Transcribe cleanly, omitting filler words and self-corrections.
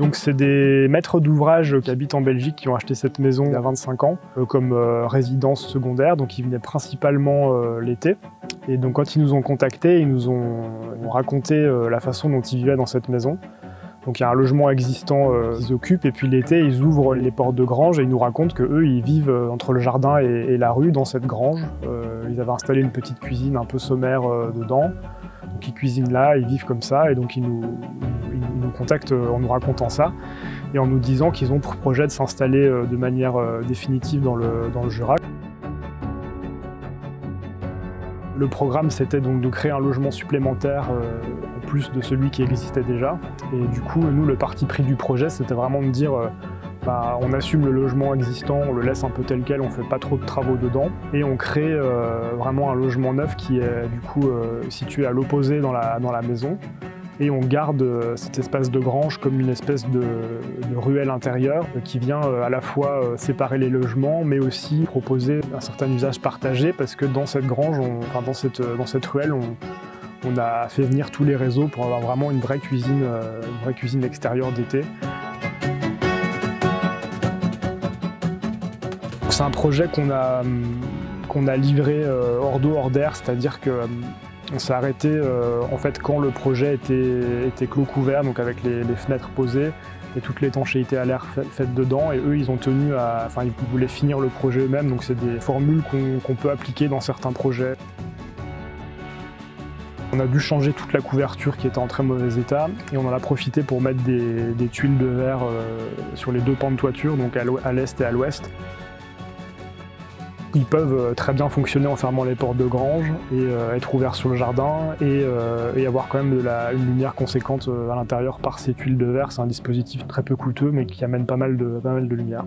Donc c'est des maîtres d'ouvrage qui habitent en Belgique qui ont acheté cette maison il y a 25 ans comme résidence secondaire, donc ils venaient principalement l'été. Et donc quand ils nous ont contactés, ils nous ont raconté la façon dont ils vivaient dans cette maison. Donc il y a un logement existant qu'ils occupent et puis l'été ils ouvrent les portes de grange et ils nous racontent qu'eux ils vivent entre le jardin et la rue dans cette grange. Ils avaient installé une petite cuisine un peu sommaire dedans. Donc ils cuisinent là, ils vivent comme ça et donc ils nous contactent en nous racontant ça et en nous disant qu'ils ont pour projet de s'installer de manière définitive dans le Jura. Le programme, c'était donc de créer un logement supplémentaire en plus de celui qui existait déjà. Et du coup, nous, le parti pris du projet, c'était vraiment de dire on assume le logement existant, on le laisse un peu tel quel, on fait pas trop de travaux dedans. Et on crée vraiment un logement neuf qui est du coup situé à l'opposé dans la maison. Et on garde cet espace de grange comme une espèce de ruelle intérieure qui vient à la fois séparer les logements, mais aussi proposer un certain usage partagé, parce que dans cette grange, dans cette ruelle, on a fait venir tous les réseaux pour avoir vraiment une vraie cuisine extérieure d'été. C'est un projet qu'on a livré hors d'eau, hors d'air, c'est-à-dire que on s'est arrêté en fait quand le projet était clos couvert, donc avec les fenêtres posées et toute l'étanchéité à l'air faite dedans. Et eux, ils ont tenu ils voulaient finir le projet eux-mêmes, donc c'est des formules qu'on peut appliquer dans certains projets. On a dû changer toute la couverture qui était en très mauvais état et on en a profité pour mettre des tuiles de verre sur les deux pans de toiture, donc à l'est et à l'ouest. Ils peuvent très bien fonctionner en fermant les portes de grange et être ouverts sur le jardin et avoir quand même une lumière conséquente à l'intérieur par ces tuiles de verre. C'est un dispositif très peu coûteux mais qui amène pas mal de lumière.